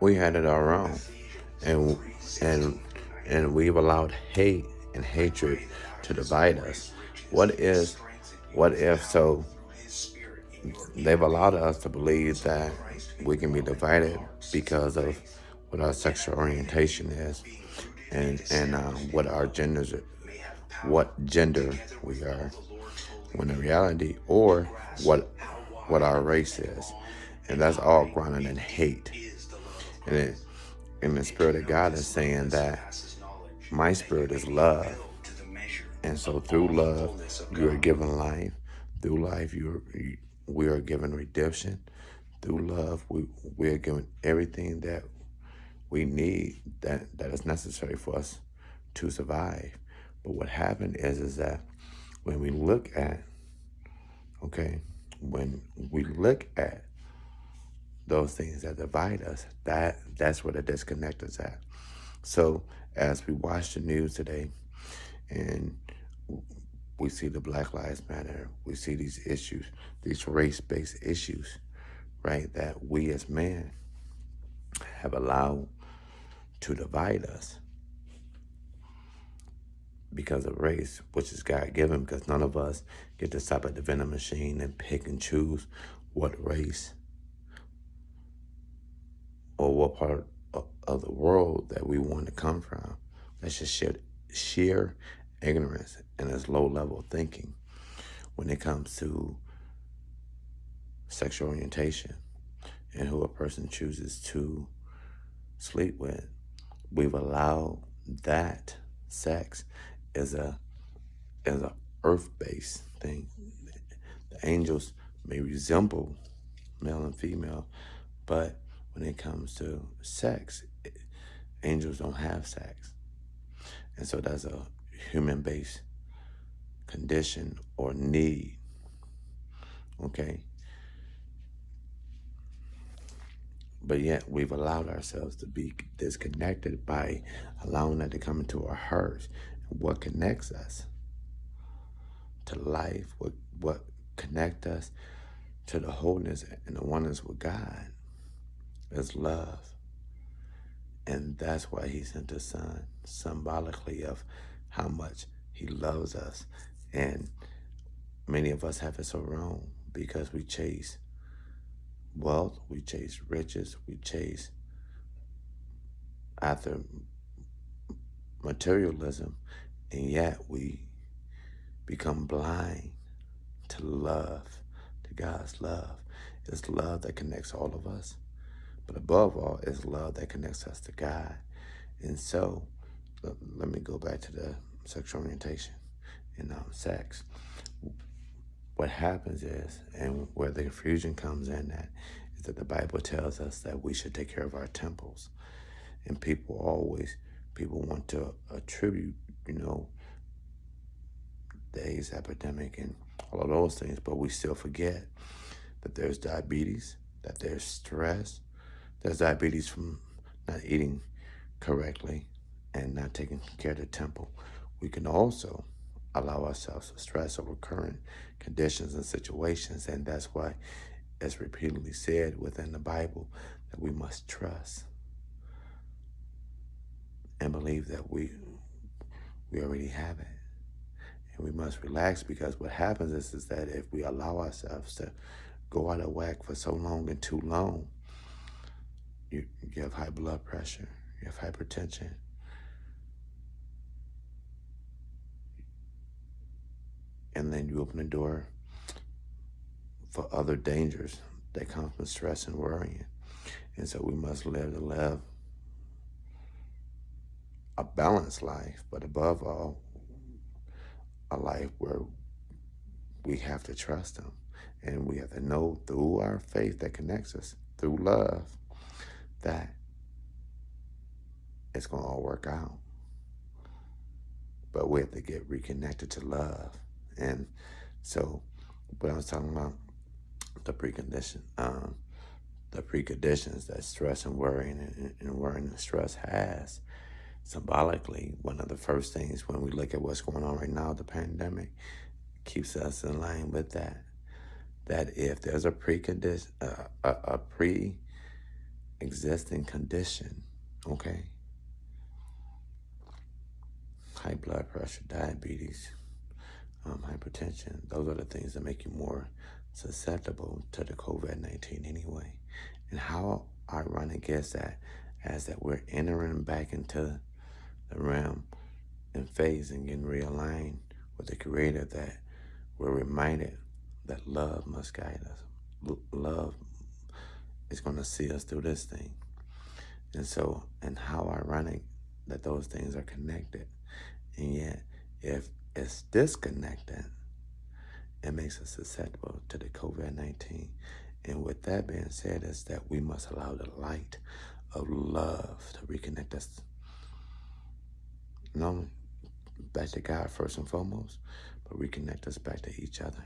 We had it all wrong, and and and we've allowed hate and hatred to divide us. What is, what if so? They've allowed us to believe that we can be divided because of what our sexual orientation is, and what our genders, what gender we are, when in reality, or what what our race is, and that's all grounded in hate. And it, and the spirit of God is saying that my spirit is love, and so through love you are given life. Through life we are given redemption. Through love we are given everything that we need, that is necessary for us to survive. But what happened is that when we look at, okay, when we look at those things that divide us, that's where the disconnect is at. So as we watch the news today, and we see the Black Lives Matter, we see these issues, these race-based issues, right, that we as men have allowed to divide us because of race, which is God given, because none of us get to stop at the vending machine and pick and choose what race or what part of the world that we want to come from. That's just sheer ignorance and it's low level thinking when it comes to sexual orientation and who a person chooses to sleep with. We've allowed that sex as a earth-based thing. The angels may resemble male and female, but when it comes to sex, angels don't have sex. And so that's a human-based condition or need, okay? But yet we've allowed ourselves to be disconnected by allowing that to come into our hearts. What connects us to life, what connects us to the wholeness and the oneness with God is love. And that's why he sent his son, symbolically of how much he loves us. And many of us have it so wrong because we chase wealth, we chase riches, we chase after materialism, and yet we become blind to love, to God's love. It's love that connects all of us, but above all, it's love that connects us to God. And so, let me go back to the sexual orientation and sex. What happens is, and where the confusion comes in at, is that the Bible tells us that we should take care of our temples. And people want to attribute, the AIDS epidemic and all of those things, but we still forget that there's diabetes, that there's stress, there's diabetes from not eating correctly and not taking care of the temple. We can also allow ourselves to stress over current conditions and situations, and that's why it's repeatedly said within the Bible that we must trust and believe that we already have it. And we must relax, because what happens is that if we allow ourselves to go out of whack for so long and too long, you have high blood pressure, you have hypertension, and then you open the door for other dangers that come from stress and worrying. And so we must live a balanced life, but above all, a life where we have to trust him. And we have to know through our faith that connects us, through love, that it's going to all work out. But we have to get reconnected to love. And so what I was talking about, the preconditions that stress and worrying and worrying and stress has, symbolically, one of the first things when we look at what's going on right now, the pandemic, keeps us in line with that. That if there's a precondition, a existing condition, okay? High blood pressure, diabetes, hypertension, those are the things that make you more susceptible to the COVID-19 anyway. And how ironic is that, as that we're entering back into the realm and phase and getting realigned with the Creator, that we're reminded that love must guide us. Love is going to see us through this thing. And how ironic that those things are connected. And yet, if it's disconnected, it makes us susceptible to the COVID-19. And with that being said, is that we must allow the light of love to reconnect us, not only back to God first and foremost, but reconnect us back to each other.